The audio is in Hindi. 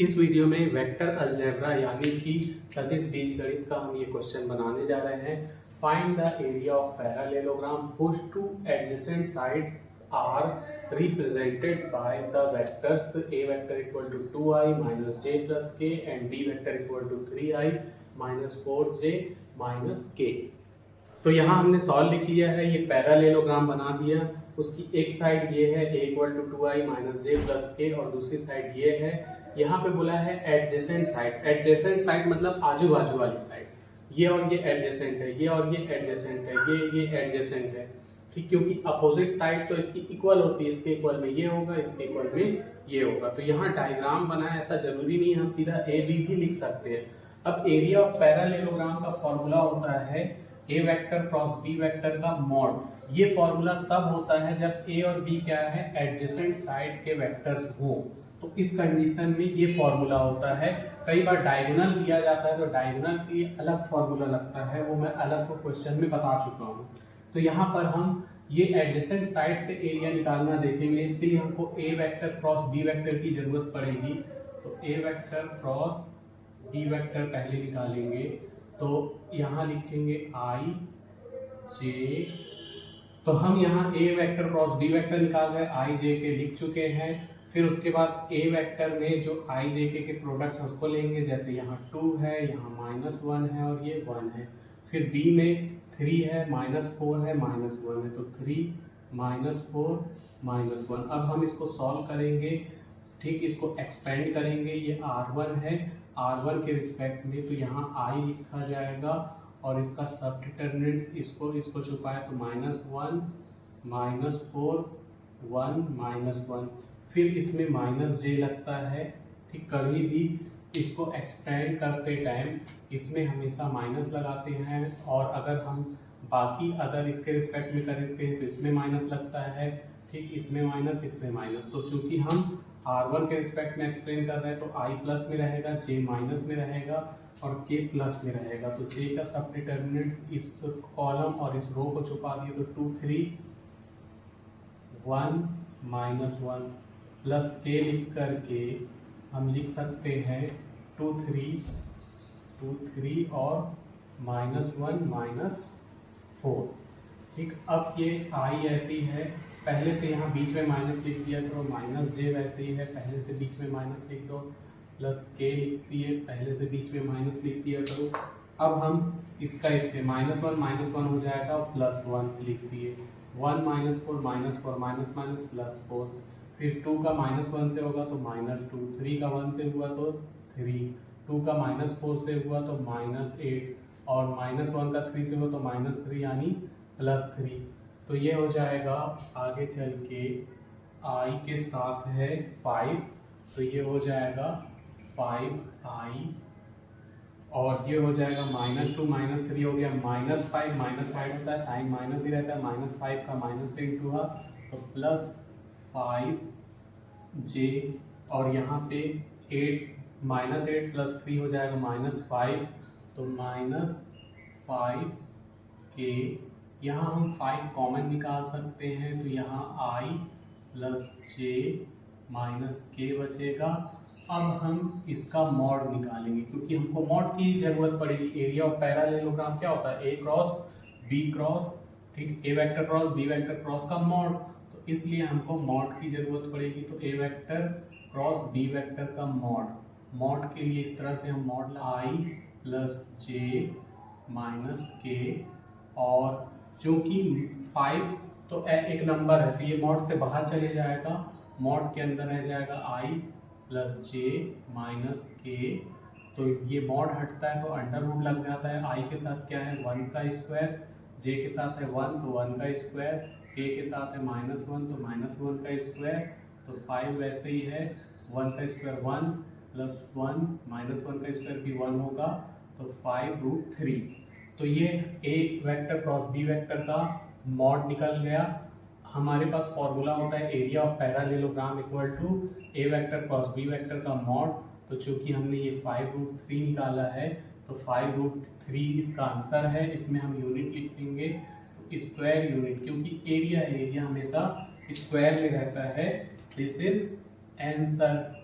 इस वीडियो में वेक्टर अलजेब्रा यानी कि सदिश बीजगणित का हम ये क्वेश्चन बनाने जा रहे हैं। Find the area of parallelogram whose two adjacent sides are represented by the vectors a vector equal to 2i minus j plus k and b vector equal to 3i minus 4j minus k। तो यहाँ हमने सॉल्व लिख लिया है, ये पैरेललोग्राम बना दिया। उसकी एक साइड ये है a equal to 2i minus j plus k और दूसरी साइड ये है। यहाँ पे बोला है एडजेसेंट साइड। एडजेसेंट साइड मतलब आजू बाजू वाली साइड। ये और ये एडजेसेंट है, ये और ये एडजेसेंट है, ये एडजेसेंट है, ठीक। क्योंकि अपोजिट साइड तो इसकी इक्वल होती है, इसके इक्वल में ये होगा, इसके इक्वल में ये होगा। तो यहाँ डायग्राम बना है, ऐसा जरूरी नहीं, हम सीधा ए बी भी लिख सकते हैं। अब एरिया ऑफ पैरेललोग्राम का फॉर्मूला होता है ए वेक्टर क्रॉस बी वेक्टर का मॉड। ये फॉर्मूला तब होता है जब ए और बी क्या है, एडजेसेंट साइड के वेक्टर्स हो। तो इस कंडीशन में ये फॉर्मूला होता है। कई बार डायगोनल दिया जाता है तो डायगोनल के लिए अलग फॉर्मूला लगता है, वो मैं अलग को क्वेश्चन में बता चुका हूँ। तो यहाँ पर हम ये एडजेसेंट साइड से एरिया निकालना देखेंगे। इसके लिए हमको ए वेक्टर क्रॉस बी वेक्टर की जरूरत पड़ेगी। तो A vector cross B vector पहले निकालेंगे। तो यहाँ लिखेंगे आई जे। तो हम यहाँ ए वेक्टर क्रॉस बी वेक्टर निकाल रहे हैं, आई जे के लिख चुके हैं। फिर उसके बाद ए वेक्टर में जो आई जे के प्रोडक्ट है उसको लेंगे, जैसे यहाँ 2 है, यहाँ -1 है और ये 1 है। फिर बी में 3 है, -4 है, -1 है, तो 3 -4 -1। अब हम इसको सॉल्व करेंगे, ठीक। इसको एक्सपेंड करेंगे, ये R1 है, R1 के रिस्पेक्ट में तो यहाँ I लिखा जाएगा और इसका सब डिटर्मिनेंट्स इसको छुपाए तो -1 -4 1 -1। फिर इसमें -j लगता है, ठीक। कभी भी इसको एक्सपेंड करते टाइम इसमें हमेशा माइनस लगाते हैं, और अगर हम बाकी अगर इसके रिस्पेक्ट में करते हैं तो इसमें माइनस लगता है, ठीक। इसमें माइनस, इसमें माइनस। तो चूंकि हम R1 के रिस्पेक्ट में एक्सप्लेन कर रहे हैं तो I प्लस में रहेगा, J माइनस में रहेगा और K प्लस में रहेगा। तो J का सब डिटर्मिनेंट्स इस कॉलम और इस रो को छुपा दिए तो 2 3 1 -1 प्लस K लिख करके हम लिख सकते हैं 2 3 और -1 -4, ठीक। अब ये I ऐसी है, पहले से यहाँ बीच में माइनस लिख दिया करो, -j वैसे ही है, पहले से बीच में माइनस लिख दो, प्लस K लिख दिए, पहले से बीच में माइनस लिख दिया करो। अब हम इसका इससे -1 हो जाएगा और +1 लिख दिए, 1 -4 -4 +4। फिर 2 का -1 से होगा तो -2, 3 का 1 से हुआ तो 3, 2 का -4 से हुआ तो -8 और -1 का 3 से हुआ तो -3 यानी +3। तो ये हो जाएगा आगे चल के I के साथ है 5, तो ये हो जाएगा 5I और ये हो जाएगा -2 -3 हो गया -5 -5 होता है, साइन माइनस ही रहता है, -5 का माइनस से इंटू हुआ तो +5j और यहाँ पे 8 + 3 हो जाएगा -5, तो -5k। यहाँ हम 5 कॉमन निकाल सकते हैं तो यहाँ I + j - k बचेगा। अब हम इसका मॉड निकालेंगे क्योंकि हमको मॉड की जरूरत पड़ेगी। एरिया ऑफ पैरेललोग्राम क्या होता है, ए क्रॉस बी क्रॉस, ठीक। A vector cross B vector cross का मॉड, तो इसलिए हमको मॉड की जरूरत पड़ेगी। तो A vector cross B vector का मॉड के लिए इस तरह से हम मॉड I + j - k, और जो कि 5 तो एक नंबर है तो ये मॉड से बाहर चले जाएगा, मॉड के अंदर रह जाएगा I + j - k। तो ये मॉड हटता है तो अंडर रूट लग जाता है। I के साथ क्या है 1 का स्क्वायर, j के साथ है 1 तो 1 का स्क्वायर, k के साथ है -1 तो -1 का स्क्वायर। तो 5 वैसे ही है, 1 का स्क्वायर 1 + 1 -1 का स्क्वायर भी 1 होगा, तो 5√3। तो ये a vector cross B vector का मॉड निकल गया। हमारे पास फॉर्मूला होता है area of parallelogram equal to a vector cross B vector का मॉड। तो चूंकि हमने ये 5√3 निकाला है तो 5√3 इसका आंसर है। इसमें हम यूनिट लिखेंगे तो स्क्वायर यूनिट, क्योंकि एरिया हमेशा स्क्वायर में रहता है। This is answer.